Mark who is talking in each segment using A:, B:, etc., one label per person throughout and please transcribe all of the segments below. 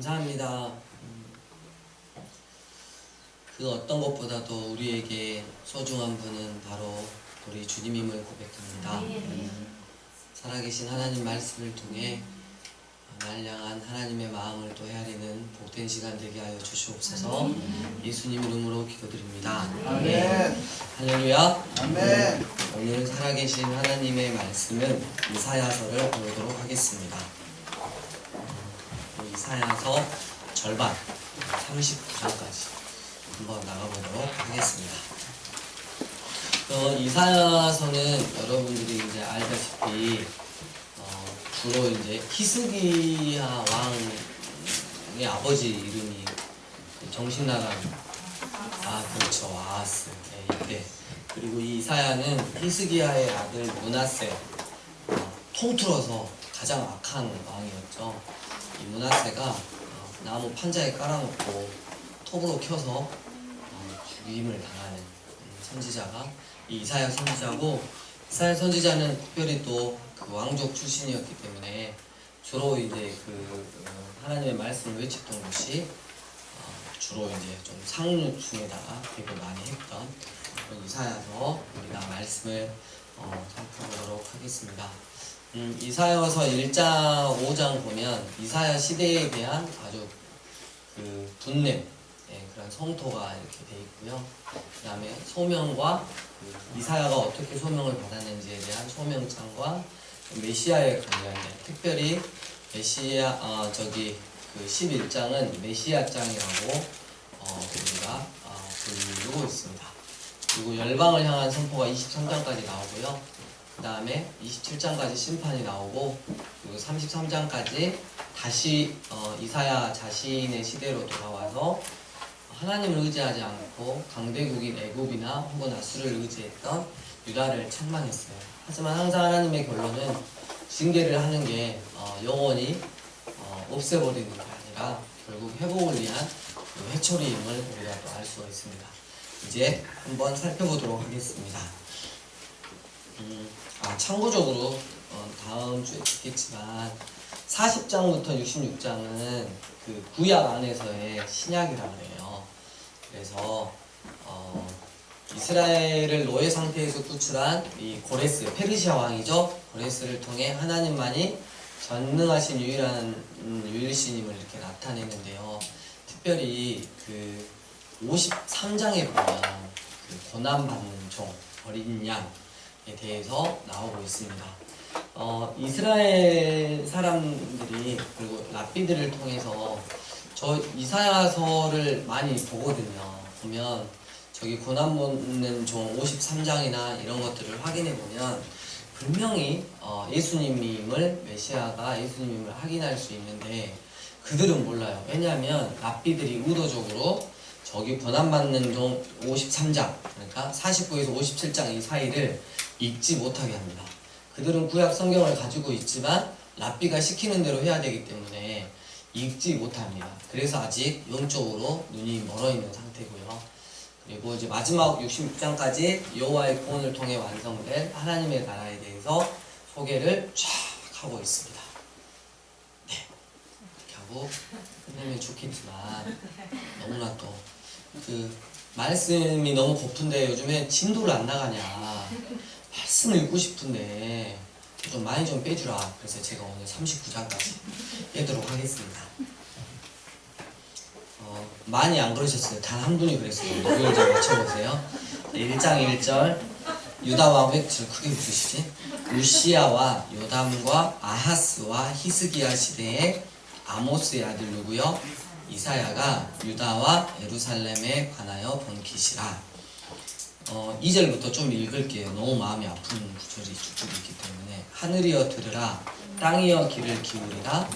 A: 감사합니다. 그 어떤 것보다도 우리에게 소중한 분은 바로 우리 주님임을 고백합니다. 살아계신 하나님 말씀을 통해 날 향한 하나님의 마음을 또 헤아리는 복된 시간 되게 하여 주시옵소서. 예수님 이름으로 기도드립니다.
B: 아멘.
A: 할렐루야.
B: 아멘.
A: 오늘 살아계신 하나님의 말씀은 이사야서를 보도록 하겠습니다. 이사야서 절반 39장까지 한번 나가보도록 하겠습니다. 이사야서는 여러분들이 이제 알다시피 주로 이제 히스기야 왕의 아버지 이름이 정신나간 그렇죠, 아하스. 네, 이때. 그리고 이 이사야는 히스기야의 아들 므낫세, 통틀어서 가장 악한 왕이었죠. 이 므낫세가 나무 판자에 깔아놓고 톱으로 켜서 죽임을 당하는 선지자가 이 이사야 선지자고, 이사야 선지자는 특별히 또 그 왕족 출신이었기 때문에 주로 이제 하나님의 말씀을 외쳤던 것이 주로 이제 좀 상류층에다가 되게 많이 했던 이사야서 우리가 말씀을 살펴보도록 하겠습니다. 이사야서 1장 5장 보면 이사야 시대에 대한 아주 분냄, 그런 성토가 이렇게 돼 있고요. 그 다음에 소명과 이사야가 어떻게 소명을 받았는지에 대한 소명장과 메시아에 관련된, 특별히 메시아 11장은 메시아장이라고 우리가 부르고 있습니다. 그리고 열방을 향한 선포가 23장까지 나오고요. 그 다음에 27장까지 심판이 나오고, 그리고 33장까지 다시 이사야 자신의 시대로 돌아와서 하나님을 의지하지 않고 강대국인 애굽이나 혹은 아수르를 의지했던 유다를 책망했어요. 하지만 항상 하나님의 결론은 징계를 하는 게 영원히 없애버리는 게 아니라 결국 회복을 위한 회초리임을 우리가 또 알 수가 있습니다. 이제 한번 살펴보도록 하겠습니다. 참고적으로 다음 주에 듣겠지만 40장부터 66장은 그 구약 안에서의 신약이라고 해요. 그래서 이스라엘을 노예 상태에서 구출한 이 고레스, 페르시아 왕이죠. 고레스를 통해 하나님만이 전능하신 유일신임을 이렇게 나타내는데요. 특별히 그 53장에 보면 그 고난받는 종, 어린 양에 대해서 나오고 있습니다. 이스라엘 사람들이, 그리고 랍비들을 통해서 저 이사야서를 많이 보거든요. 보면 저기 고난받는 종 53장이나 이런 것들을 확인해 보면 분명히 예수님임을, 메시아가 예수님임을 확인할 수 있는데 그들은 몰라요. 왜냐하면 랍비들이 의도적으로 저기 고난받는 종 53장, 그러니까 49에서 57장 이 사이를 읽지 못하게 합니다. 그들은 구약 성경을 가지고 있지만 랍비가 시키는 대로 해야 되기 때문에 읽지 못합니다. 그래서 아직 영적으로 눈이 멀어 있는 상태고요. 그리고 이제 마지막 66장까지 여호와의 구원을 통해 완성된 하나님의 나라에 대해서 소개를 쫙 하고 있습니다. 네, 이렇게 하고 끝내면 좋겠지만 너무나 또 말씀이 너무 고픈데 요즘에 진도를 안 나가냐, 말씀을 읽고 싶은데 좀 많이 좀 빼주라. 그래서 제가 오늘 39장까지 빼도록 하겠습니다. 많이 안 그러셨어요. 단 한 분이 그랬어요. 누구를 좀 맞춰보세요. 1장 1절 유다왕, 왜 저를 크게 부르시지? 우시야와 요담과 아하스와 히스기야 시대에 아모스의 아들 누구요? 이사야가 유다와 예루살렘에 관하여 본 계시라. 2절부터 좀 읽을게요. 너무 마음이 아픈 구절이 쭉쭉 있기 때문에. 하늘이여 들으라, 땅이여 귀를 기울이라.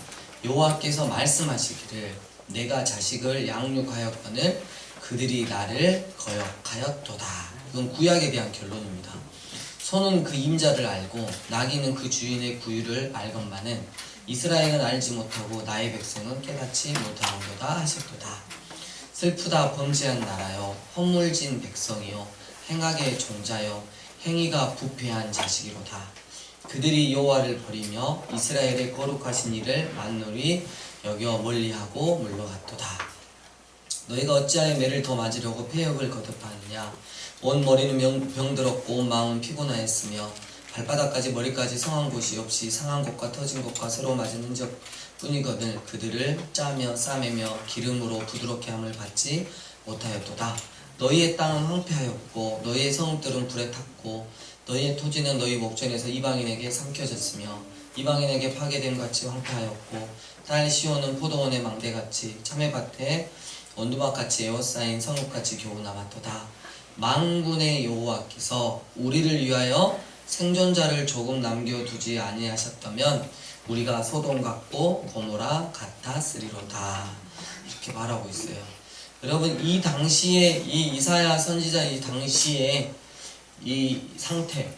A: 여호와께서 말씀하시기를 내가 자식을 양육하였거늘 그들이 나를 거역하였도다. 이건 구약에 대한 결론입니다. 소는 그 임자를 알고 나귀는 그 주인의 구유를 알건만은 이스라엘은 알지 못하고 나의 백성은 깨닫지 못하는도다 하셨도다. 슬프다 범죄한 나라여, 허물진 백성이요, 행악의 종자여, 행위가 부패한 자식이로다. 그들이 여호와를 버리며 이스라엘의 거룩하신 이를 만놀히 여겨 멀리하고 물러갔도다. 너희가 어찌하여 매를 더 맞으려고 폐역을 거듭하느냐. 온 머리는 병들었고 온 마음은 피곤하였으며 발바닥까지 머리까지 성한 곳이 없이 상한 곳과 터진 곳과 서로 맞은 흔적 뿐이거늘 그들을 짜며 싸매며 기름으로 부드럽게 함을 받지 못하였도다. 너희의 땅은 황폐하였고 너희의 성읍들은 불에 탔고 너희의 토지는 너희 목전에서 이방인에게 삼켜졌으며 이방인에게 파괴됨 같이 황폐하였고 딸 시온은 포도원의 망대같이 참외밭에 원두막같이 에워싸인 성읍같이 겨우 남았도다. 만군의 여호와께서 우리를 위하여 생존자를 조금 남겨두지 아니하셨다면 우리가 소돔 같고 고모라 같았으리로다. 이렇게 말하고 있어요. 여러분, 이 당시에 이 이사야 선지자 이 당시에 이 상태,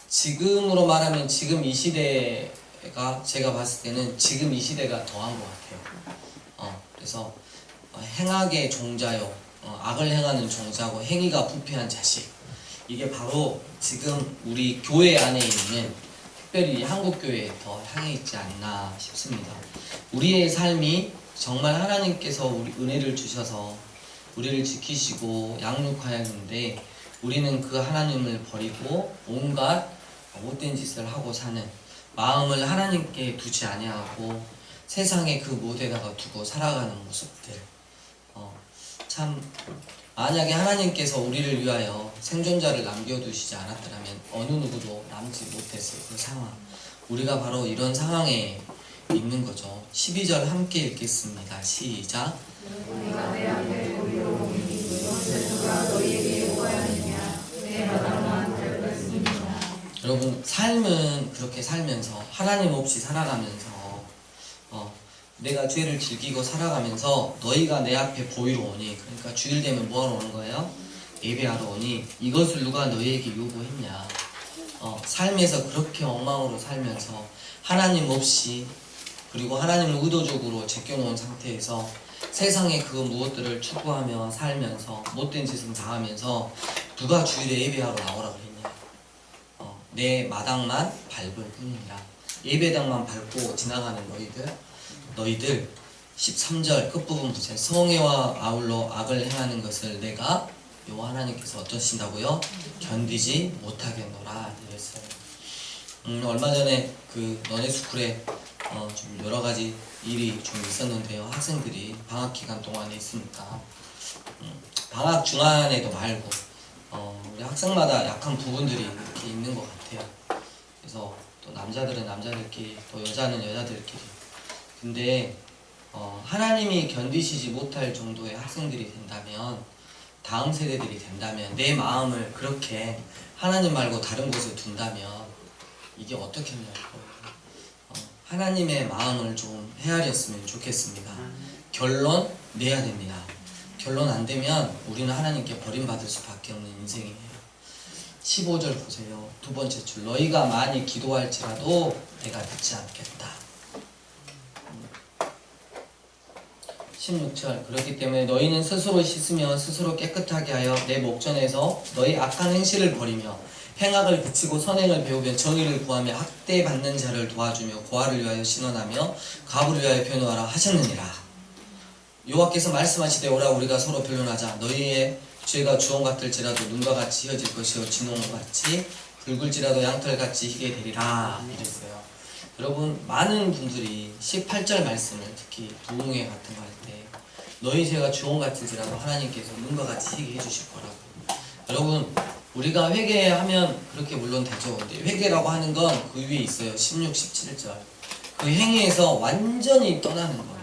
A: 지금으로 말하면 지금 이 시대가 제가 봤을 때는 지금 이 시대가 더한 것 같아요. 그래서 행악의 종자요, 악을 행하는 종자고 행위가 부패한 자식. 이게 바로 지금 우리 교회 안에 있는, 특별히 한국 교회에 더 향해 있지 않나 싶습니다. 우리의 삶이 정말 하나님께서 우리 은혜를 주셔서 우리를 지키시고 양육하였는데 우리는 그 하나님을 버리고 온갖 못된 짓을 하고 사는, 마음을 하나님께 두지 아니하고 세상에 그 무대다가 두고 살아가는 모습들. 참 만약에 하나님께서 우리를 위하여 생존자를 남겨두시지 않았더라면 어느 누구도 남지 못했을 그 상황, 우리가 바로 이런 상황에 있는 거죠. 12절 함께 읽겠습니다. 시작. 여러분, 삶은 그렇게 살면서 하나님 없이 살아가면서 내가 죄를 즐기고 살아가면서 너희가 내 앞에 보이러 오니, 그러니까 주일 되면 뭐하러 오는 거예요? 예배하러 오니 이것을 누가 너희에게 요구했냐. 삶에서 그렇게 엉망으로 살면서 하나님 없이, 그리고 하나님을 의도적으로 제껴놓은 상태에서 세상의 그 무엇들을 추구하며 살면서 못된 짓을 다 하면서 누가 주일에 예배하러 나오라고 했냐. 내 마당만 밟을 뿐이니라. 예배당만 밟고 지나가는 너희들 13절 끝부분 보세요. 성애와 아울러 악을 행하는 것을 내가 여호와 하나님께서 어떠신다고요? 견디지 못하겠노라 이랬어요. 얼마 전에 그 너네스쿨에 좀 여러 가지 일이 좀 있었는데요. 학생들이 방학 기간 동안에 있으니까 방학 중간에도 말고 우리 학생마다 약한 부분들이 이렇게 있는 것 같아요. 그래서 또 남자들은 남자들끼리, 또 여자는 여자들끼리. 근데 하나님이 견디시지 못할 정도의 학생들이 된다면, 다음 세대들이 된다면, 내 마음을 그렇게 하나님 말고 다른 곳에 둔다면 이게 어떻게 하냐고. 하나님의 마음을 좀 헤아렸으면 좋겠습니다. 결론 내야 됩니다. 결론 안 되면 우리는 하나님께 버림받을 수밖에 없는 인생이에요. 15절 보세요. 두 번째 줄. 너희가 많이 기도할지라도 내가 듣지 않겠다. 16절. 그렇기 때문에 너희는 스스로 씻으며 스스로 깨끗하게 하여 내 목전에서 너희 악한 행실을 버리며 행악을 그치고 선행을 배우며 정의를 구하며 학대받는 자를 도와주며 고아를 위하여 신원하며 과부를 위하여 변호하라 하셨느니라. 여호와께서 말씀하시되 오라 우리가 서로 변론하자. 너희의 죄가 주홍 같을지라도 눈과 같이 희어질 것이요 진홍같이 붉을지라도 양털같이 희게 되리라 이랬어요. 여러분, 많은 분들이 18절 말씀을, 특히 부흥회 같은 거 할 때 너희 죄가 주홍 같을지라도 하나님께서 눈과 같이 희게 해주실 거라고. 여러분, 우리가 회개하면 그렇게 물론 되죠. 근데 회개라고 하는 건 그 위에 있어요. 16, 17절. 그 행위에서 완전히 떠나는 거예요.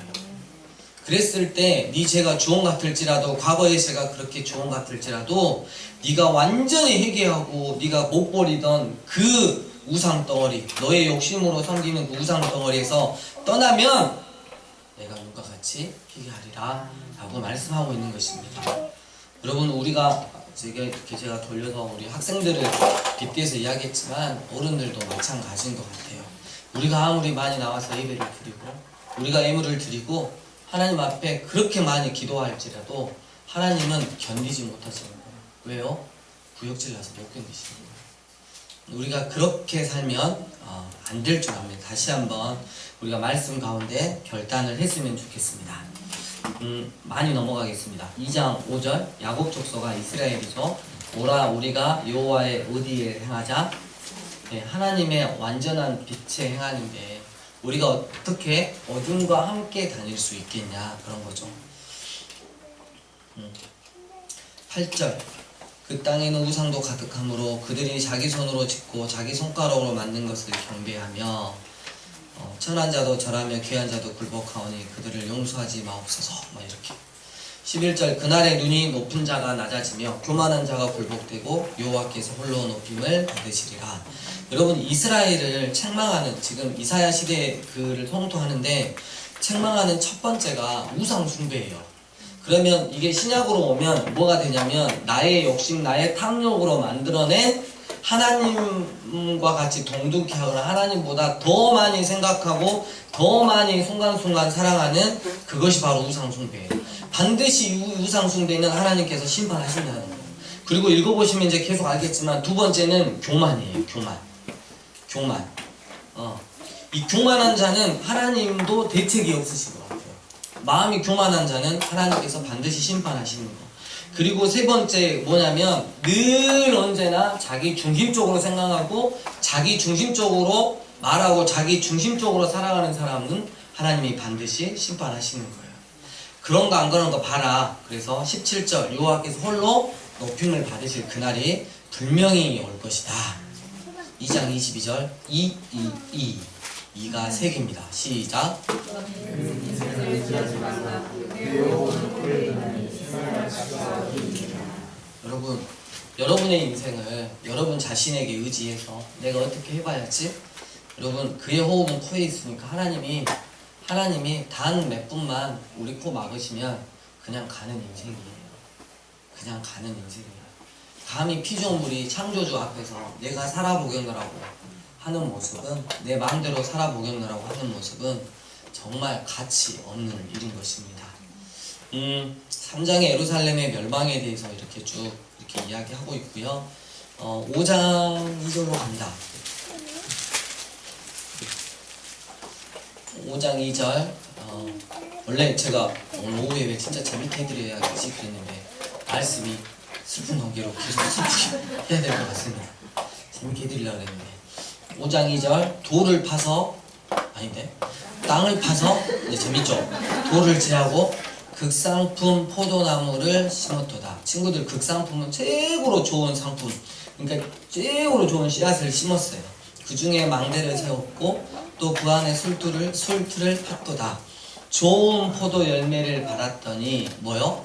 A: 그랬을 때 네 죄가 주홍 같을지라도, 과거의 죄가 그렇게 주홍 같을지라도 네가 완전히 회개하고 네가 못 버리던 그 우상 덩어리, 너의 욕심으로 섬기는 그 우상 덩어리에서 떠나면 내가 눈과 같이 희게 하리라 라고 말씀하고 있는 것입니다. 여러분, 우리가 제가 돌려서 우리 학생들을 빗대서 이야기했지만 어른들도 마찬가지인 것 같아요. 우리가 아무리 많이 나와서 예배를 드리고 우리가 예물을 드리고 하나님 앞에 그렇게 많이 기도할지라도 하나님은 견디지 못하시는 거예요. 왜요? 구역질 나서 못 견디시는 거예요. 우리가 그렇게 살면 안 될 줄 압니다. 다시 한번 우리가 말씀 가운데 결단을 했으면 좋겠습니다. 많이 넘어가겠습니다. 2장 5절 야곱 족속아 이스라엘이죠. 오라 우리가 여호와의 의리에 행하자. 하나님의 완전한 빛에 행하는데 우리가 어떻게 어둠과 함께 다닐 수 있겠냐 그런 거죠. 8절 그 땅에는 우상도 가득하므로 그들이 자기 손으로 짓고 자기 손가락으로 만든 것을 경배하며 천한 자도 절하며 귀한 자도 굴복하오니 그들을 용서하지 마옵소서. 이렇게 11절 그날의 눈이 높은 자가 낮아지며 교만한 자가 굴복되고 여호와께서 홀로 높임을 받으시리라. 여러분 이스라엘을 책망하는 지금 이사야 시대의 글을 통통하는데 책망하는 첫 번째가 우상 숭배예요. 그러면 이게 신약으로 오면 뭐가 되냐면 나의 욕심 나의 탐욕으로 만들어낸 하나님과 같이 동등케 하거나 하나님보다 더 많이 생각하고 더 많이 순간순간 사랑하는 그것이 바로 우상 숭배예요. 반드시 우상 숭배는 하나님께서 심판하신다는 거예요. 그리고 읽어보시면 이제 계속 알겠지만 두 번째는 교만이에요. 교만. 이 교만한 자는 하나님도 대책이 없으신 것 같아요. 마음이 교만한 자는 하나님께서 반드시 심판하시는 거. 그리고 세 번째 뭐냐면 늘 언제나 자기 중심적으로 생각하고 자기 중심적으로 말하고 자기 중심적으로 살아가는 사람은 하나님이 반드시 심판하시는 거예요. 그런 거 안 그런 거 봐라. 그래서 17절 여호와께서 홀로 높임을 받으실 그날이 분명히 올 것이다. 2장 22절 2가 3개입니다. 시작. 여러분의 인생을 여러분 자신에게 의지해서 내가 어떻게 해봐야지? 여러분 그의 호흡은 코에 있으니까 하나님이 단 몇 분만 우리 코 막으시면 그냥 가는 인생이에요. 그냥 가는 인생이에요. 감히 피조물이 창조주 앞에서 내가 살아보겠노라고 하는 모습은 내 마음대로 살아보겠노라고 하는 모습은 정말 가치 없는 일인 것입니다. 3장의 예루살렘의 멸망에 대해서 이렇게 쭉 이렇게 이야기하고 있고요. 5장 2절로 갑니다. 5장 2절 원래 제가 오늘 오후에 왜 진짜 재밌게 해드려야지 그랬는데 말씀이 슬픈 관계로 계속 슬프게 해야 될 것 같습니다. 재밌게 해드리려고 했는데 5장 2절 돌을 파서 아닌데 땅을 파서 이제 재밌죠? 돌을 제하고 극상품 포도나무를 심었도다. 친구들 극상품은 최고로 좋은 상품 그러니까 최고로 좋은 씨앗을 심었어요. 그 중에 망대를 세웠고 또 그 안에 술틀을 팠도다. 좋은 포도 열매를 받았더니 뭐요?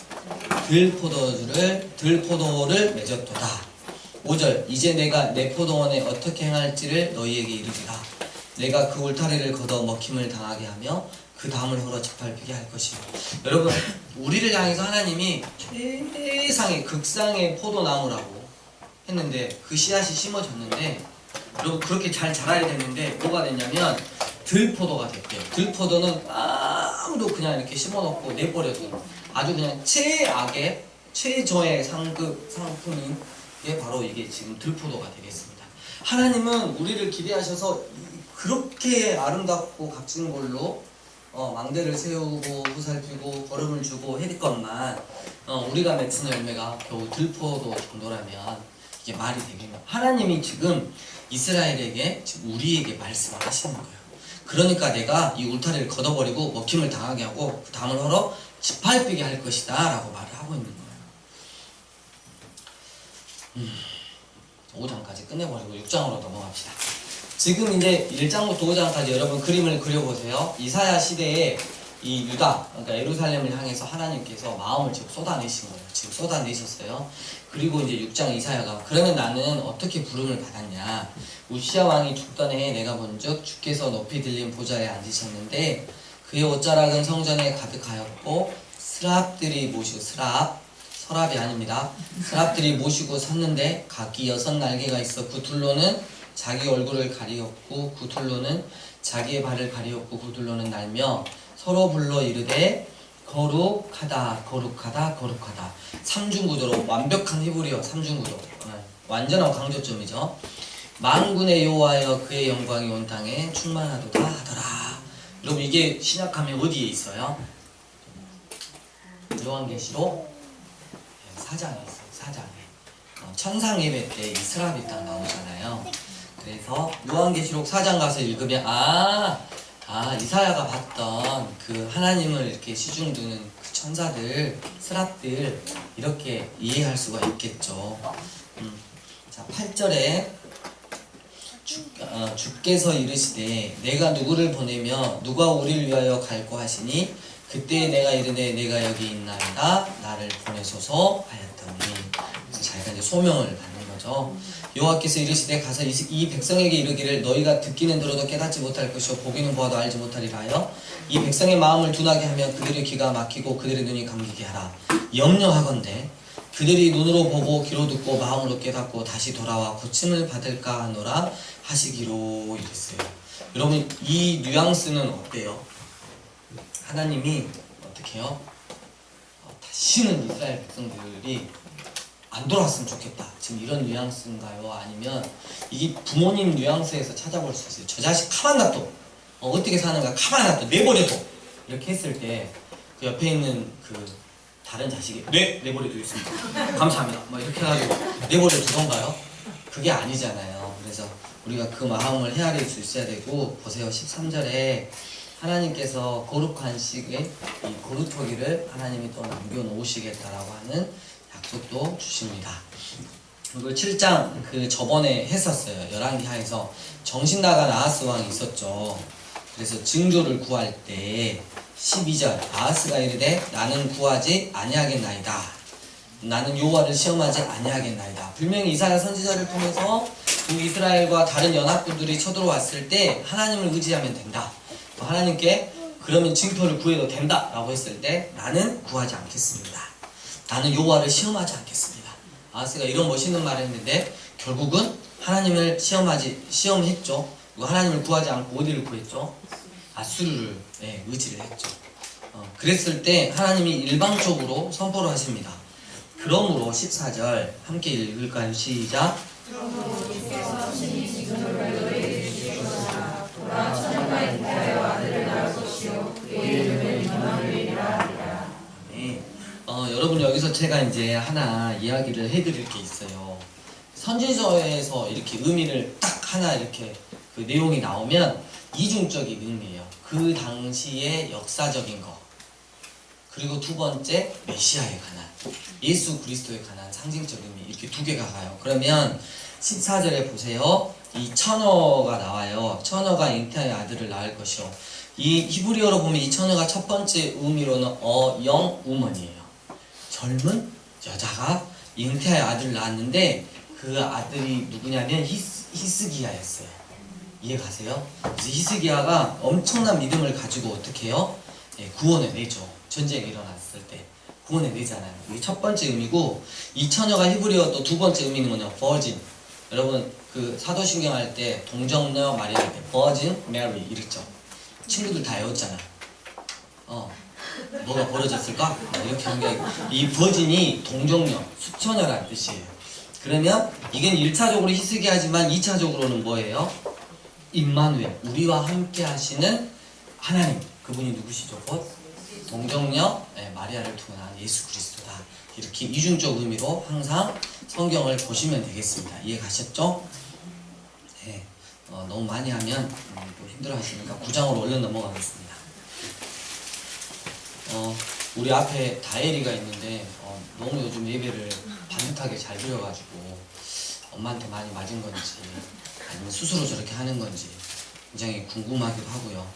A: 들포도를 맺었도다. 5절 이제 내가 내 포도원에 어떻게 행할지를 너희에게 이르리라. 내가 그 울타리를 걷어 먹힘을 당하게 하며 그 담을 헐어 짓밟히게 할 것이요. 여러분 우리를 향해서 하나님이 최상의 극상의 포도나무라고 했는데 그 씨앗이 심어졌는데 여러분 그렇게 잘 자라야 되는데 뭐가 됐냐면 들포도가 됐대요. 들포도는 아무도 그냥 이렇게 심어놓고 내버려도 아주 그냥 최악의 최저의 상품인 게 바로 이게 지금 들포도가 되겠습니다. 하나님은 우리를 기대하셔서 그렇게 아름답고 값진 걸로 망대를 세우고 보살피고 걸음을 주고 했건만 우리가 맺은 열매가 겨우 들포도 정도라면 이게 말이 되겠나? 하나님이 지금 이스라엘에게 지금 우리에게 말씀을 하시는 거예요. 그러니까 내가 이 울타리를 걷어버리고 먹힘을 당하게 하고 그 담을 헐어 짓밟히게 할 것이다 라고 말을 하고 있는 거예요. 5장까지 끝내버리고 6장으로 넘어갑시다. 지금 이제 1장부터 5장까지 여러분 그림을 그려보세요. 이사야 시대에 이 유다, 그러니까 예루살렘을 향해서 하나님께서 마음을 지금 쏟아내신 거예요. 지금 쏟아내셨어요. 그리고 이제 6장 이사야가 그러면 나는 어떻게 부름을 받았냐. 우시야 왕이 죽던 해에 내가 본즉 주께서 높이 들린 보좌에 앉으셨는데 그의 옷자락은 성전에 가득하였고 스랍들이 모시고 서랍이 아닙니다. 스랍들이 모시고 섰는데 각기 6날개가 있어 그 둘로는 자기 얼굴을 가리었고 그 둘로는 자기의 발을 가리었고 그 둘로는 날며 서로 불러 이르되 거룩하다 거룩하다 거룩하다. 삼중구도로 완벽한 히브리어 삼중구도 완전한 강조점이죠. 만군의 여호와여 그의 영광이 온 땅에 충만하도다 하더라. 여러분 이게 신약하면 어디에 있어요? 요한계시록 4장에 있어요. 4장에. 천상 예배 때 이스라엘이 딱 나오잖아요. 그래서 요한계시록 4장 가서 읽으면 이사야가 봤던 그 하나님을 이렇게 시중두는 그 천사들, 스랍들 이렇게 이해할 수가 있겠죠. 자, 8절에 주께서 이르시되 내가 누구를 보내며 누가 우리를 위하여 갈고 하시니 그때 내가 이르되 내가 여기 있나이다 나를 보내소서 하였더니. 자기가 이제 소명을 받는 거죠. 여호와께서 이르시되 가서 이 백성에게 이르기를 너희가 듣기는 들어도 깨닫지 못할 것이요 보기는 보아도 알지 못하리라 하여 이 백성의 마음을 둔하게 하며 그들의 귀가 막히고 그들의 눈이 감기게 하라. 염려하건대 그들이 눈으로 보고 귀로 듣고 마음으로 깨닫고 다시 돌아와 고침을 받을까 하노라 하시기로 이랬어요. 여러분 이 뉘앙스는 어때요? 하나님이 어떻게 해요? 다시는 이스라엘 백성들이 안 돌아왔으면 좋겠다. 지금 이런 뉘앙스인가요? 아니면 이게 부모님 뉘앙스에서 찾아볼 수 있어요. 저 자식 가만 놔둬. 어떻게 사는가 가만 놔둬. 내버려둬. 이렇게 했을 때 그 옆에 있는 그 다른 자식이 내버려 두겠습니다. 감사합니다. 뭐 이렇게 해가지고 내버려 두던가요? 그게 아니잖아요. 그래서 우리가 그 마음을 헤아릴 수 있어야 되고, 보세요. 13절에 하나님께서 거룩한 시기에 이 거룩토기를 하나님이 또 남겨놓으시겠다라고 하는 약속도 주십니다. 그리고 7장 그 저번에 했었어요. 열왕기하에서 정신 나간 아하스 왕이 있었죠. 그래서 증조를 구할 때 12절 아하스가 이르되 나는 구하지 아니하겠나이다. 나는 여호와를 시험하지 아니하겠나이다. 분명히 이사야 선지자를 통해서 이스라엘과 다른 연합군들이 쳐들어왔을 때 하나님을 의지하면 된다. 하나님께 그러면 징표를 구해도 된다 라고 했을 때 나는 구하지 않겠습니다. 나는 여호와를 시험하지 않겠습니다. 아하스가 이런 멋있는 말을 했는데 결국은 하나님을 시험했죠. 그리고 하나님을 구하지 않고 어디를 구했죠? 아수르를 의지를 했죠. 그랬을 때 하나님이 일방적으로 선포를 하십니다. 그러므로 14절 함께 읽을까요? 시작. 여러분 여기서 제가 이제 하나 이야기를 해드릴 게 있어요. 선지서에서 이렇게 의미를 딱 하나 이렇게 그 내용이 나오면 이중적인 의미예요. 그 당시의 역사적인 거, 그리고 두 번째 메시아에 관한, 예수 그리스도에 관한 상징적 의미, 이렇게 두 개가 가요. 그러면 14절에 보세요. 이 처녀가 나와요. 처녀가 잉태하여 아들을 낳을 것이요. 이 히브리어로 보면 이 처녀가 첫 번째 의미로는 영 우먼이에요. 젊은 여자가 잉태하여 아들을 낳았는데 그 아들이 누구냐면 히스기야였어요. 이해 가세요? 그래서 히스기야가 엄청난 믿음을 가지고 어떻게 해요? 구원을 내죠. 전쟁이 일어났을 때 구원을 내잖아요. 이게 첫 번째 의미고, 이 처녀가 히브리어 또 두 번째 의미는 뭐냐? 버진. 여러분 그 사도신경 할 때 동정녀 마리아 할 때 버진 메리 이랬죠. 친구들 다 외웠잖아. 뭐가 벌어졌을까? 이렇게 한 게, 이 버진이 동정녀, 수처녀라는 뜻이에요. 그러면 이건 1차적으로 히스기야지만 2차적으로는 뭐예요? 임마누엘, 우리와 함께 하시는 하나님, 그분이 누구시죠? 곧 동정녀 마리아를 통한 예수 그리스도다. 이렇게 이중적 의미로 항상 성경을 보시면 되겠습니다. 이해 가셨죠? 네. 너무 많이 하면 또 힘들어 하시니까 9장으로 얼른 넘어가겠습니다. 우리 앞에 다혜리가 있는데 너무 요즘 예배를 반듯하게 잘 드려가지고 엄마한테 많이 맞은 건지 아니면 스스로 저렇게 하는 건지 굉장히 궁금하기도 하고요.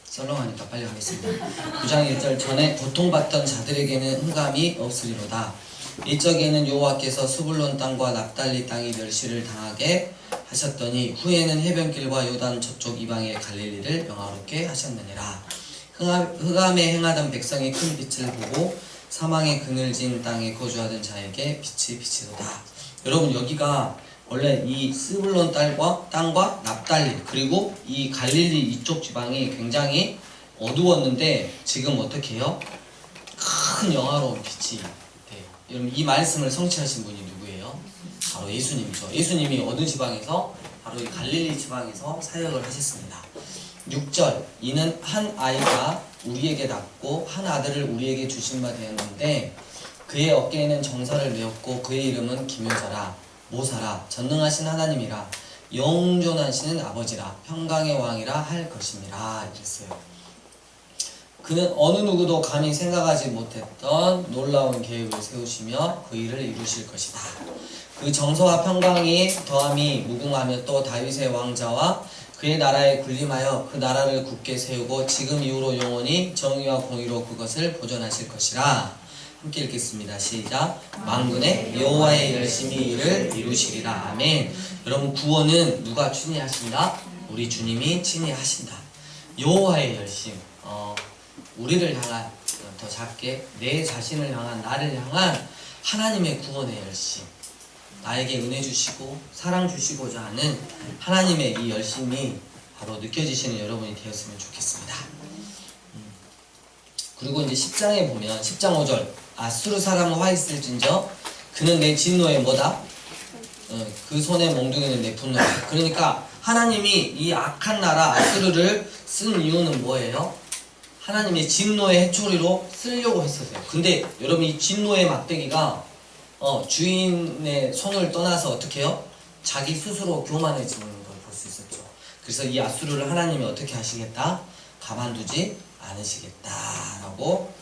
A: 썰렁하니까 빨리 하겠습니다. 9장 1절 전에 고통받던 자들에게는 흑암이 없으리로다. 이적에는 여호와께서 스불론 땅과 납달리 땅이 멸시를 당하게 하셨더니 후에는 해변길과 요단 저쪽 이방의 갈릴리를 영화롭게 하셨느니라. 흑암에 행하던 백성이 큰 빛을 보고 사망의 그늘진 땅에 거주하던 자에게 빛이 비치도다. 여러분 여기가 원래 이 스불론 땅과 납달리 그리고 이 갈릴리 이쪽 지방이 굉장히 어두웠는데 지금 어떻게 해요? 큰 영화로운 빛이 돼요. 여러분 이 말씀을 성취하신 분이 누구예요? 바로 예수님이죠. 예수님이 어느 지방에서? 바로 이 갈릴리 지방에서 사역을 하셨습니다. 6절 이는 한 아이가 우리에게 낳고 한 아들을 우리에게 주신 바 되었는데 그의 어깨에는 정사를 메었고 그의 이름은 기묘자라 모사라 전능하신 하나님이라 영존하시는 아버지라 평강의 왕이라 할 것임이라 이랬어요. 그는 어느 누구도 감히 생각하지 못했던 놀라운 계획을 세우시며 그 일을 이루실 것이다. 그 정서와 평강이 더함이 무궁하며 또 다윗의 왕자와 그의 나라에 군림하여 그 나라를 굳게 세우고 지금 이후로 영원히 정의와 공의로 그것을 보존하실 것이라. 함께 읽겠습니다. 시작. 만군의 여호와의 열심히 이를 이루시리라. 아멘. 여러분, 구원은 누가 친히 하신다? 우리 주님이 친히 하신다. 여호와의 열심, 우리를 향한, 더 작게 내 자신을 향한, 나를 향한 하나님의 구원의 열심, 나에게 은혜 주시고 사랑 주시고자 하는 하나님의 이 열심이 바로 느껴지시는 여러분이 되었으면 좋겠습니다. 그리고 이제 10장에 보면 10장 5절 아수르 사람은 화 있을진저 그는 내 진노에 뭐다? 그 손에 몽둥이는 내 분노다. 그러니까 하나님이 이 악한 나라 아수르를 쓴 이유는 뭐예요? 하나님의 진노의 해초리로 쓰려고 했었어요. 근데 여러분, 이 진노의 막대기가 주인의 손을 떠나서 어떻게 해요? 자기 스스로 교만해지는 걸 볼 수 있었죠. 그래서 이 아수르를 하나님이 어떻게 하시겠다? 가만두지 않으시겠다라고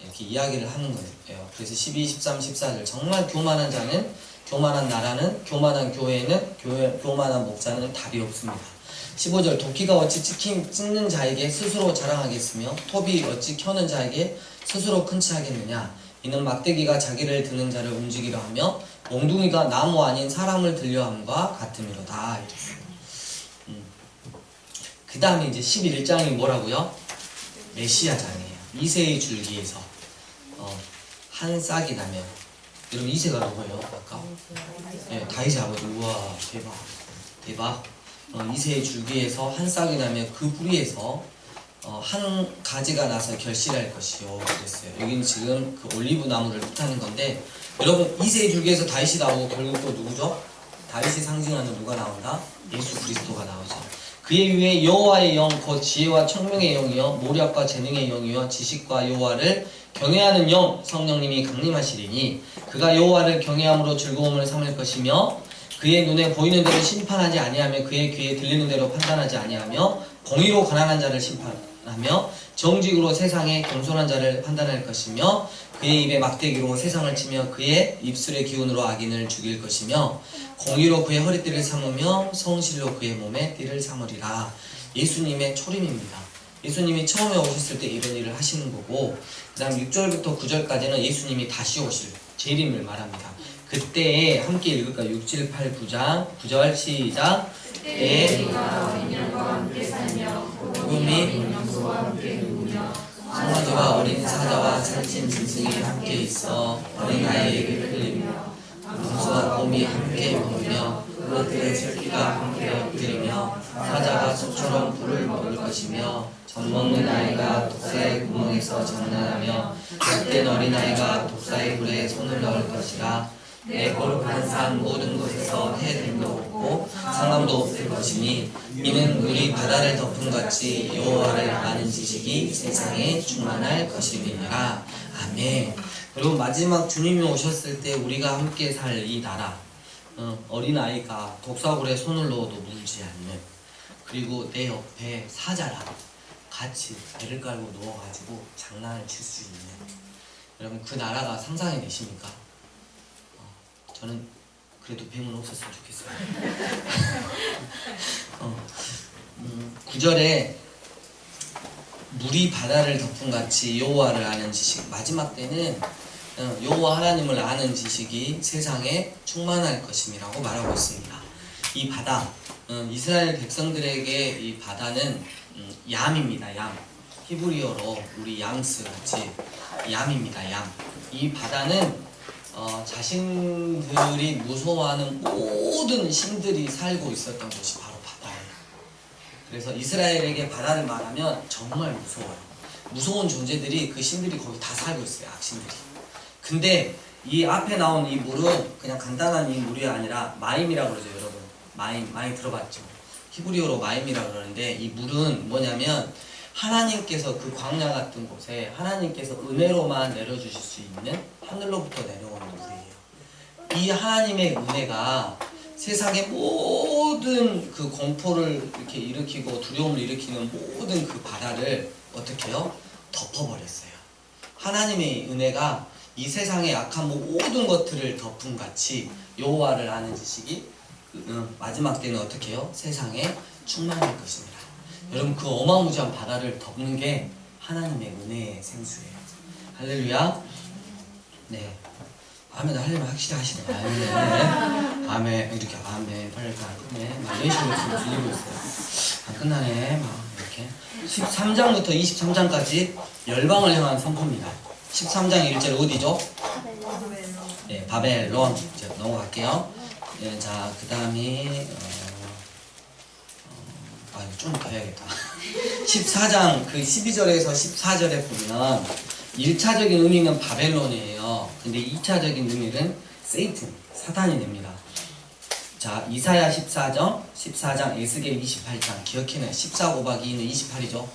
A: 이렇게 이야기를 하는 거예요. 그래서 12, 13, 14절 정말 교만한 자는, 교만한 나라는, 교만한 교회는, 교만한 목자는 답이 없습니다. 15절 도끼가 어찌 찍는 자에게 스스로 자랑하겠으며 톱이 어찌 켜는 자에게 스스로 큰 치 하겠느냐. 이는 막대기가 자기를 드는 자를 움직이려 하며 몽둥이가 나무 아닌 사람을 들려함과 같음이로다. 그 다음에 이제 11장이 뭐라고요? 메시아장이에요. 이새의 줄기에서 한 싹이 나면, 여러분 이새가 누구예요? 아까 다윗의 아버지. 우와, 대박. 이새의 줄기에서 한 싹이 나면 그 뿌리에서 한 가지가 나서 결실할 것이요 그랬어요. 여기는 지금 그 올리브 나무를 뜻하는 건데, 여러분 이새의 줄기에서 다윗이 나오고 결국 또 누구죠? 다윗이 상징하는 누가 나온다? 예수 그리스도가 나오죠. 그의 위에 여호와의 영 곧 지혜와 청명의 영이요 모략과 재능의 영이요 지식과 여호와를 경외하는 영 성령님이 강림하시리니 그가 여호와를 경외함으로 즐거움을 삼을 것이며 그의 눈에 보이는 대로 심판하지 아니하며 그의 귀에 들리는 대로 판단하지 아니하며 공의로 가난한 자를 심판하며 정직으로 세상에 겸손한 자를 판단할 것이며 그의 입에 막대기로 세상을 치며 그의 입술의 기운으로 악인을 죽일 것이며 공의로 그의 허리띠를 삼으며 성실로 그의 몸에 띠를 삼으리라. 예수님의 초림입니다. 예수님이 처음에 오셨을 때 이런 일을 하시는 거고, 그 다음 6절부터 9절까지는 예수님이 다시 오실 재림을 말합니다. 그때에 함께 읽을까요? 6, 7, 8, 9장 9절 시작. 그때에 네가 어린양과 함께 살며 복음이 영수와 함께 누우며 성화자와 어린 사자와 살찐 짐승이 함께 있어 어린아이에게 흘리며 원수와 곰이 함께 먹으며 그것들의 새끼가 함께 엎드리며 사자가 소처럼 풀을 먹을 것이며 젖먹는 아이가 독사의 구멍에서 장난하며 젖된 어린아이가 독사의 불에 손을 넣을 것이라. 내 거룩한 산 모든 곳에서 해됨도 없고 상함도 없을 것이니 이는 물이 바다를 덮음같이 여호와를 아는 지식이 세상에 충만할 것임이니라. 아멘. 여러분, 마지막 주님이 오셨을 때 우리가 함께 살 이 나라, 어린아이가 독사굴에 손을 넣어도 물지 않는, 그리고 내 옆에 사자랑 같이 배를 깔고 누워가지고 장난을 칠 수 있는, 여러분 그 나라가 상상이 되십니까? 저는 그래도 뱀은 없었으면 좋겠어요. 9절에 물이 바다를 덮음같이 여호와를 아는 지식, 마지막 때는 여호와 하나님을 아는 지식이 세상에 충만할 것임이라고 말하고 있습니다. 이 바다, 이스라엘 백성들에게 이 바다는 얌입니다. 얌. 히브리어로 우리 양스 같이 얌입니다. 얌. 이 바다는 자신들이 무서워하는 모든 신들이 살고 있었던 곳이 바로 바다예요. 그래서 이스라엘에게 바다를 말하면 정말 무서워요. 무서운 존재들이, 그 신들이 거기 다 살고 있어요. 악신들이. 근데 이 앞에 나온 이 물은 그냥 간단한 이 물이 아니라 마임이라고 그러죠. 여러분, 마임 많이 들어봤죠? 히브리어로 마임이라 그러는데 이 물은 뭐냐면 하나님께서 그 광야 같은 곳에 하나님께서 은혜로만 내려주실 수 있는 하늘로부터 내려오는 물이에요. 이 하나님의 은혜가 세상의 모든 그 공포를 이렇게 일으키고 두려움을 일으키는 모든 그 바다를 어떻게 해요? 덮어버렸어요. 하나님의 은혜가 이 세상의 악한 모든 것들을 덮음같이 여호와를 아는 지식이 마지막 때는 어떻게 해요? 세상에 충만할 것입니다. 여러분 그 어마무지한 바다를 덮는 게 하나님의 은혜의 생수예요. 할렐루야. 네. 아멘, 할렐루야 확실히 하시네. 아멘. 아멘. 이렇게 아멘. 빨리 가. 끝내. 막 이런 식으로 지금 들리고 있어요. 아, 끝나네. 막 이렇게. 13장부터 23장까지 열방을 향한 선포입니다. 13장 1절 어디죠? 네, 바벨론. 이제 넘어갈게요. 네, 자, 그 다음에 이거 좀 더 해야겠다. 14장 그 12절에서 14절에 보면 1차적인 의미는 바벨론이에요. 근데 2차적인 의미는 세이튼, 사단이 됩니다. 자, 이사야 14장, 에스겔 28장. 기억해놔요. 14 곱하기 2는 28이죠.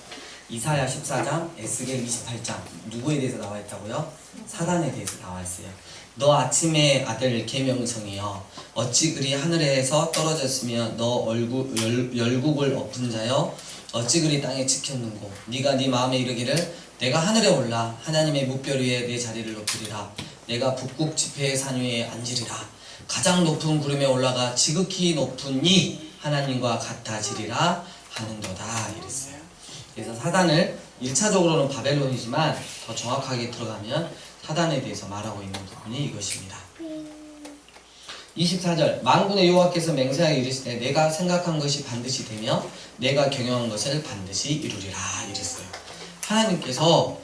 A: 이사야 14장, 에스겔 28장. 누구에 대해서 나와 있다고요? 사단에 대해서 나와 있어요. 너 아침의 아들 계명성이여, 어찌 그리 하늘에서 떨어졌으며 너 열국을 엎은 자여, 어찌 그리 땅에 지켰는고. 네가 네 마음에 이르기를 내가 하늘에 올라 하나님의 뭇별 위에 내 자리를 높이리라. 내가 북극 지폐의 산 위에 앉으리라. 가장 높은 구름에 올라가 지극히 높은 이 하나님과 같아지리라 하는도다 이랬어요. 그래서 사단을 1차적으로는 바벨론이지만 더 정확하게 들어가면 사단에 대해서 말하고 있는 부분이 이것입니다. 24절 만군의 여호와께서 맹세하여 이르시되 내가 생각한 것이 반드시 되며 내가 경영한 것을 반드시 이루리라 이랬어요. 하나님께서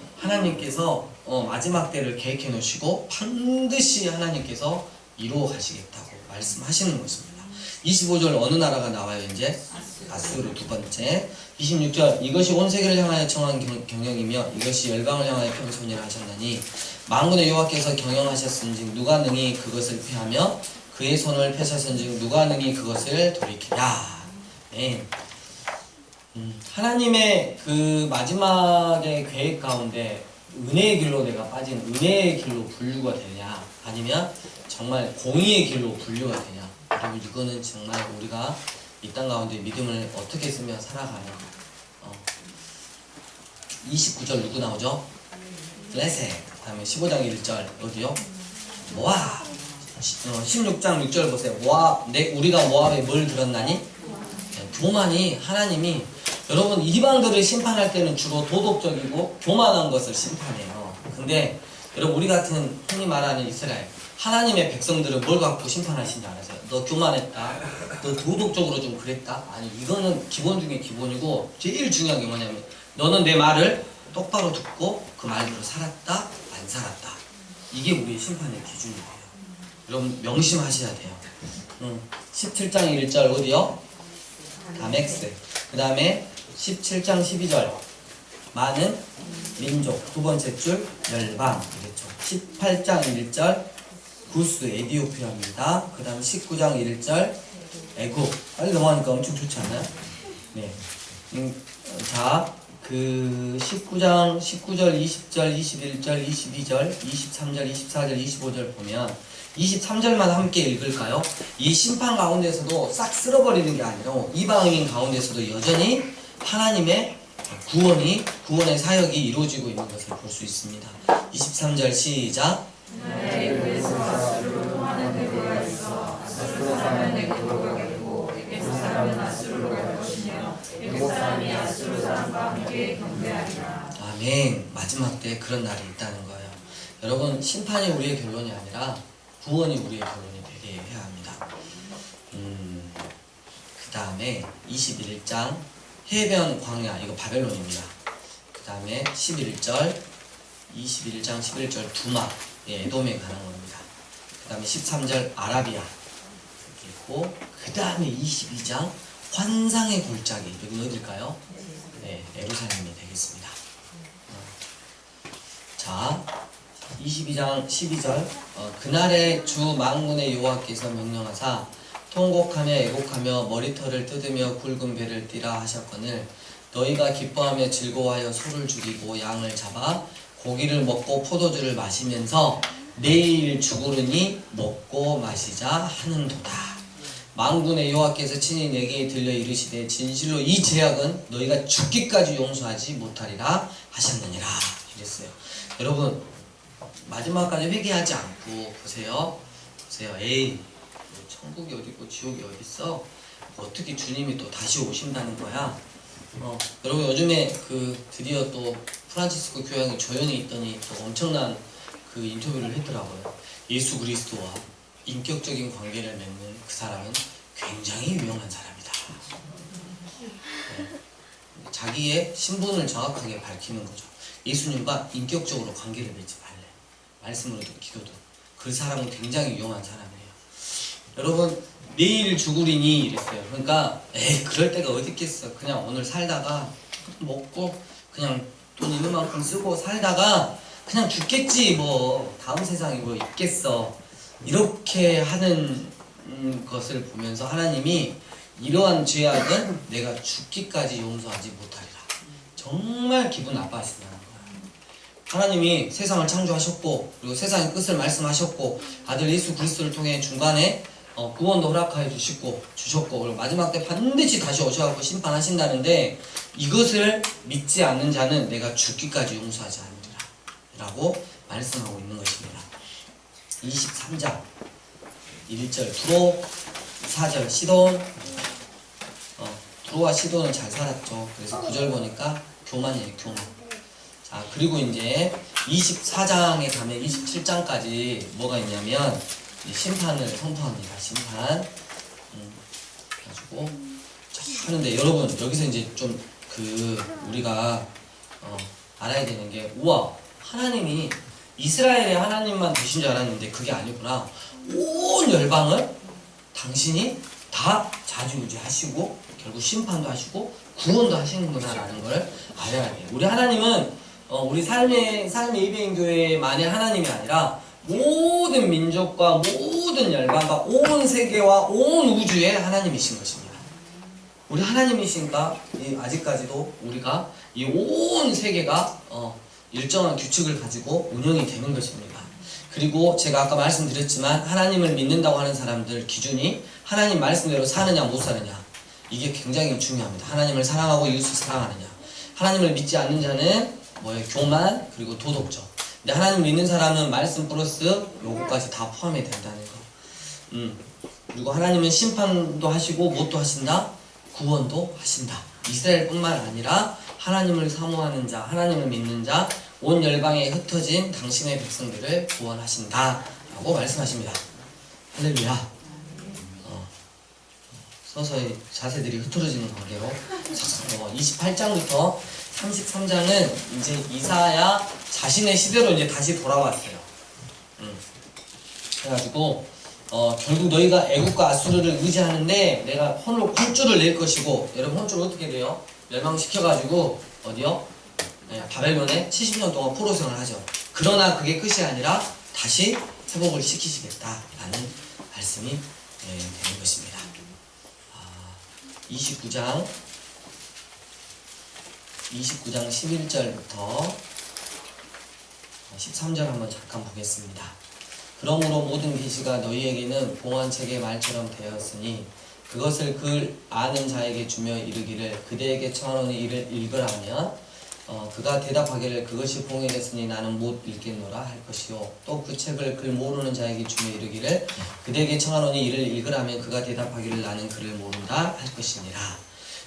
A: 마지막 때를 계획해 놓으시고 반드시 하나님께서 이루어 가시겠다고 말씀하시는 것입니다. 25절 어느 나라가 나와요 이제? 아수르 두 번째. 26절 이것이 온 세계를 향하여 청한 경영이며 이것이 열방을 향하여 평소니라 하셨나니 만군의 여호와께서 경영하셨은즉 누가 능히 그것을 패하며 그의 손을 펴셨은즉 누가 능히 그것을 돌이키랴. 네. 하나님의 그 마지막의 계획 가운데 은혜의 길로 내가 빠진 은혜의 길로 분류가 되냐 아니면 정말 공의의 길로 분류가 되냐. 여러분 이거는 정말 우리가 이 땅 가운데 믿음을 어떻게 쓰며 살아가냐. 29절 누구 나오죠? 블레셋. 그 다음에 15장 1절 어디요? 모압. 16장 6절 보세요. 모압, 우리가 모압에 뭘 들었나니? 교만이 하나님이 여러분 이방들을 심판할 때는 주로 도덕적이고 교만한 것을 심판해요. 근데 여러분 우리 같은 흔히 말하는 이스라엘 하나님의 백성들은 뭘 갖고 심판하신지 알아세요? 너 교만했다. 너 도덕적으로 좀 그랬다. 아니 이거는 기본 중에 기본이고 제일 중요한 게 뭐냐면 너는 내 말을 똑바로 듣고 그 말대로 살았다 안 살았다. 이게 우리의 심판의 기준이에요. 여러분 명심하셔야 돼요. 17장 1절 어디요? 다맥스. 그 다음에 17장 12절 많은 민족. 두 번째 줄 열방 그랬죠. 18장 1절 구스 에디오피아입니다. 그 다음 19장 1절 애국. 빨리 넘어가니까 엄청 좋지 않나요? 네. 자, 그 19절, 20절, 21절, 22절, 23절, 24절, 25절 보면 23절만 함께 읽을까요? 이 심판 가운데서도 싹 쓸어버리는 게 아니라 이방인 가운데서도 여전히 하나님의 구원의 사역이 이루어지고 있는 것을 볼 수 있습니다. 23절 시작. 아멘. 마지막 때 그런 날이 있다는 거예요. 여러분 심판이 우리의 결론이 아니라 구원이 우리의 결론이 되게 해야 합니다. 그 다음에 21장 해변 광야 이거 바벨론입니다. 그 다음에 21장 11절 두마 에돔에 관한 겁니다. 그 다음에 13절 아라비아 이렇게 있고 그 다음에 22장 환상의 골짜기 여기는 어딜까요? 네, 예루살렘이 되겠습니다. 자 22장 12절 그날에 주 만군의 여호와께서 명령하사 통곡하며 애곡하며 머리털을 뜯으며 굵은 배를 띠라 하셨거늘 너희가 기뻐하며 즐거워하여 소를 죽이고 양을 잡아 고기를 먹고 포도주를 마시면서 내일 죽으리니 먹고 마시자 하는도다. 만군의 여호와께서 친히 내게 들려 이르시되 진실로 이 죄악은 너희가 죽기까지 용서하지 못하리라 하셨느니라. 이랬어요. 여러분 마지막까지 회개하지 않고 보세요. 에이 천국이 어디고 지옥이 어딨어? 어떻게 주님이 또 다시 오신다는 거야? 여러분 요즘에 드디어 또 프란치스코 교황이 조용히 있더니 또 엄청난 인터뷰를 했더라고요. 예수 그리스도와 인격적인 관계를 맺는 그 사람은 굉장히 유용한 사람이다. 네. 자기의 신분을 정확하게 밝히는 거죠. 예수님과 인격적으로 관계를 맺지 말래. 말씀으로도 기도도. 그 사람은 굉장히 유용한 사람이에요. 여러분 내일 죽으리니 이랬어요. 그러니까 그럴 때가 어디 있겠어. 그냥 오늘 살다가 먹고 그냥 돈 있는 만큼 쓰고 살다가 그냥 죽겠지 뭐 다음 세상이 뭐 있겠어. 이렇게 하는 것을 보면서 하나님이 이러한 죄악은 내가 죽기까지 용서하지 못하리라. 정말 기분 나빠하신다는 거야. 하나님이 세상을 창조하셨고 그리고 세상의 끝을 말씀하셨고 아들 예수 그리스도를 통해 중간에 구원도 허락하여 주셨고 그리고 마지막 때 반드시 다시 오셔서 심판하신다는데 이것을 믿지 않는 자는 내가 죽기까지 용서하지 않으리라 라고 말씀하고 있는 것입니다. 23장 1절 두로 4절 시돈. 두로와 시돈은 잘 살았죠. 그래서 9절 보니까 교만이에요. 교만. 자 그리고 이제 24장에 가면 27장까지 뭐가 있냐면 심판을 선포합니다. 심판. 가지고 하는데 여러분 여기서 이제 좀 우리가 알아야 되는 게 우와 하나님이 이스라엘의 하나님만 되신 줄 알았는데 그게 아니구나. 온 열방을 당신이 다 좌지우지하시고 결국 심판도 하시고 구원도 하시는구나 라는 걸 알아야 돼요. 우리 하나님은 우리 삶의 예배인 교회만의 하나님이 아니라 모든 민족과 모든 열방과 온 세계와 온 우주의 하나님이신 것입니다. 우리 하나님이시니까 아직까지도 우리가 이 온 세계가 일정한 규칙을 가지고 운영이 되는 것입니다. 그리고 제가 아까 말씀드렸지만 하나님을 믿는다고 하는 사람들 기준이 하나님 말씀대로 사느냐 못 사느냐 이게 굉장히 중요합니다. 하나님을 사랑하고 이웃을 사랑하느냐. 하나님을 믿지 않는 자는 교만 그리고 도덕적. 근데 하나님 믿는 사람은 말씀 플러스 요거까지 다 포함이 된다는 거. 그리고 하나님은 심판도 하시고 뭣도 하신다? 구원도 하신다. 이스라엘뿐만 아니라 하나님을 사모하는 자, 하나님을 믿는 자, 온 열방에 흩어진 당신의 백성들을 구원하신다 라고 말씀하십니다. 할렐루야. 서서히 자세들이 흐트러지는 관계로 28장부터 33장은 이제 이사야 자신의 시대로 이제 다시 돌아왔어요. 그래가지고 결국 너희가 애국과 아수르를 의지하는데 내가 혼줄을 낼 것이고 여러분 혼줄 어떻게 돼요? 멸망시켜가지고 어디요? 바벨론에 70년 동안 포로생을 하죠. 그러나 그게 끝이 아니라 다시 회복을 시키시겠다라는 말씀이 되는 것입니다. 29장 11절부터 13절 한번 잠깐 보겠습니다. 그러므로 모든 계시가 너희에게는 봉헌책의 말처럼 되었으니 그것을 그 아는 자에게 주며 이르기를 그대에게 청하노니 이를 읽으라면 그가 대답하기를 그것이 봉헌했으니 나는 못 읽겠노라 할 것이요 또 그 책을 글 모르는 자에게 주며 이르기를 그대에게 청하노니 이를 읽으라면 그가 대답하기를 나는 그를 모른다 할 것이니라.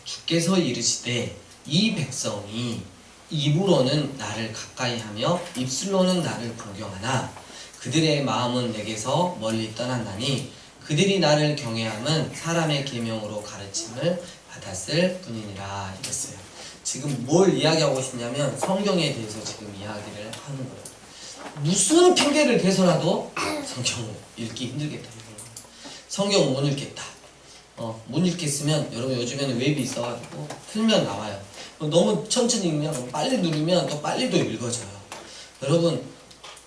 A: 주께서 이르시되 이 백성이 입으로는 나를 가까이하며 입술로는 나를 공경하나 그들의 마음은 내게서 멀리 떠났나니 그들이 나를 경외함은 사람의 계명으로 가르침을 받았을 뿐이니라. 이랬어요. 지금 뭘 이야기하고 싶냐면 성경에 대해서 지금 이야기를 하는 거예요. 무슨 핑계를 대서라도 성경 읽기 힘들겠다. 성경 못 읽겠다. 못 읽겠으면 여러분 요즘에는 웹이 있어가지고 틀면 나와요. 너무 천천히 읽으면 빨리 누르면 또 빨리 또 읽어져요. 여러분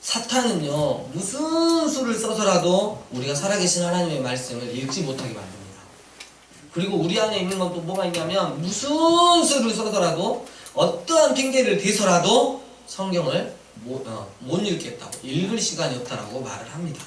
A: 사탄은요 무슨 수를 써서라도 우리가 살아계신 하나님의 말씀을 읽지 못하게 만듭니다. 그리고 우리 안에 있는 건 또 뭐가 있냐면 무슨 수를 써서라도 어떠한 핑계를 대서라도 성경을 못 읽겠다고, 읽을 시간이 없다라고 말을 합니다.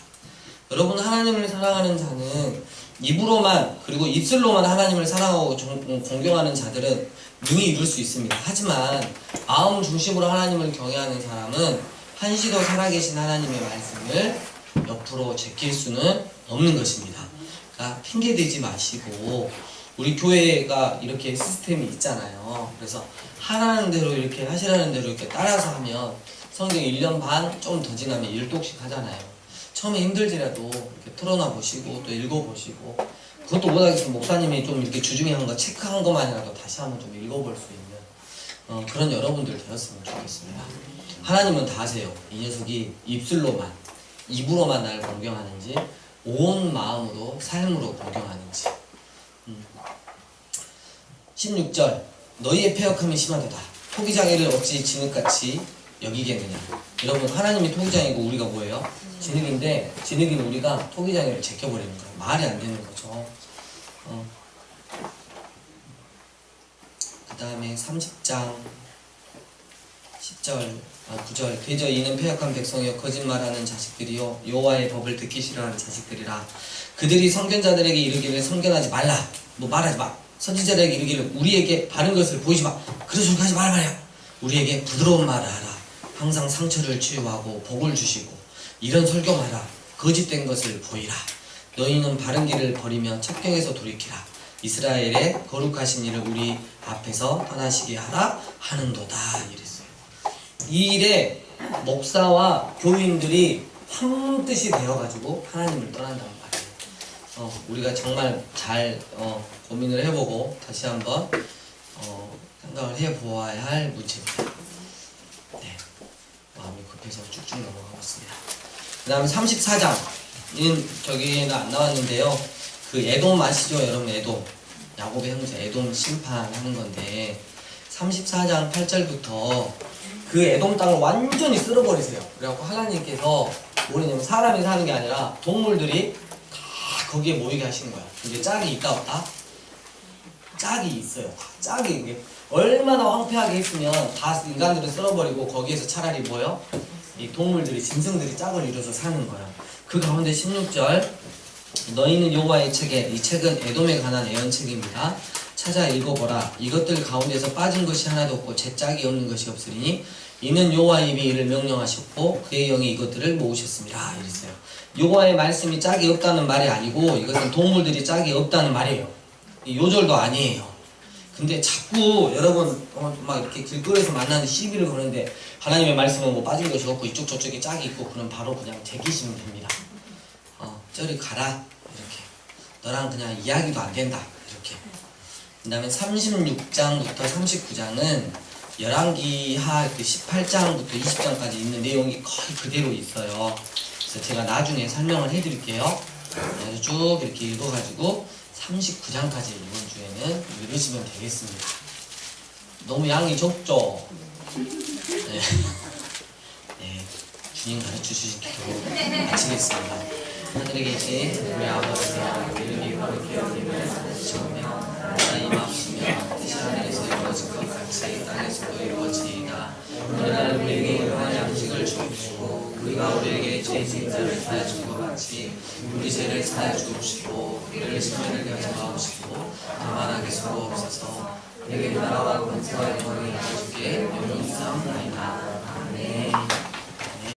A: 여러분, 하나님을 사랑하는 자는 입으로만 그리고 입술로만 하나님을 사랑하고 공경하는 자들은 능히 이룰 수 있습니다. 하지만 마음 중심으로 하나님을 경외하는 사람은 한시도 살아계신 하나님의 말씀을 옆으로 제낄 수는 없는 것입니다. 그러니까 핑계대지 마시고, 우리 교회가 이렇게 시스템이 있잖아요. 그래서 하라는 대로 이렇게 하시라는 대로 이렇게 따라서 하면 성경 1년 반 좀 더 지나면 1독씩 하잖아요. 처음에 힘들지라도 이렇게 틀어놔 보시고 또 읽어보시고, 그것도 못하겠으면 목사님이 좀 이렇게 주중에 한 거 체크한 것만이라도 다시 한번 좀 읽어볼 수 있는 그런 여러분들 되었으면 좋겠습니다. 하나님은 다 아세요. 이 녀석이 입으로만 나를 공경하는지 온 마음으로 삶으로 공경하는지. 16절 너희의 패역함이 심하도다. 토기장애를 어찌 진흙같이 여기겠느냐. 여러분, 하나님이 토기장이고 우리가 뭐예요? 진흙인데, 진흙인 우리가 토기장애를 제껴버리는 거예요. 말이 안 되는 거죠. 그 다음에 30장 10절 9절 되저 이는 패역한 백성이요 거짓말하는 자식들이요 여호와의 법을 듣기 싫어하는 자식들이라. 그들이 선견자들에게 이르기를 선견하지 말라, 뭐 말하지 마. 선지자들에게 이르기를 우리에게 바른 것을 보이지 마. 그런 소리 하지 말라 말이야. 우리에게 부드러운 말을 하라. 항상 상처를 치유하고 복을 주시고 이런 설교하라. 거짓된 것을 보이라. 너희는 바른 길을 버리며 첩경에서 돌이키라. 이스라엘의 거룩하신 일을 우리 앞에서 떠나시게 하라 하는도다. 이랬어요. 이 일에 목사와 교인들이 한 뜻이 되어가지고 하나님을 떠난다는 말이에요. 우리가 정말 잘 고민을 해보고 다시 한번 생각을 해보아야 할 문제입니다. 네, 마음이 급해서 쭉쭉 넘어가겠습니다. 그 다음에 34장은 저기에는 안 나왔는데요. 그 에돔 아시죠? 여러분, 에돔. 야곱의 형제 에돔 심판하는 건데 34장 8절부터 그 에돔 땅을 완전히 쓸어버리세요. 그래갖고 하나님께서 뭐냐면 사람이 사는 게 아니라 동물들이 다 거기에 모이게 하시는 거야. 이제 짝이 있다 없다? 짝이 있어요. 짝이 이게 얼마나 황폐하게 했으면 다 인간들을 쓸어버리고 거기에서 차라리 뭐요? 이 동물들이, 짐승들이 짝을 이뤄서 사는 거야. 그 가운데 16절 너희는 여호와의 책에, 이 책은 에돔에 관한 예언책입니다. 찾아 읽어보라. 이것들 가운데서 빠진 것이 하나도 없고 제 짝이 없는 것이 없으리니 이는 여호와의 입이 이를 명령하셨고 그의 영이 이것들을 모으셨습니다. 이랬어요. 여호와의 말씀이 짝이 없다는 말이 아니고 이것은 동물들이 짝이 없다는 말이에요. 요절도 아니에요. 근데 자꾸 여러분 막 이렇게 길거리에서 만나는 시비를 거는데 하나님의 말씀은 뭐 빠진 것이 없고 이쪽 저쪽에 짝이 있고 그럼 바로 그냥 제끼시면 됩니다. 저리 가라. 이렇게. 너랑 그냥 이야기도 안 된다. 이렇게. 그 다음에 36장부터 39장은 열왕기하 그 18장부터 20장까지 있는 내용이 거의 그대로 있어요. 그래서 제가 나중에 설명을 해드릴게요. 그래서 쭉 이렇게 읽어가지고 39장까지 이번 주에는 읽으시면 되겠습니다. 너무 양이 적죠? 네. 네. 주님 가르쳐 주신 기도 마치겠습니다. 하늘에 계신 우리 아버지여, 이름이 거룩히 여김을 받으시오며 나라의 임하시며 뜻이 하늘에서 이루어진 것 같이 땅에서도 이루어지이다. 오늘날 우리에게 일용할 양식을 주옵시고 우리가 우리에게 죄 지은 자를 사하여 준 것 같이 우리 죄를 사하여 주옵시고 우리를 시험에 들게 하지 마옵시고 다만 악에서 구하옵소서. 내게 나라와 권세와 영광이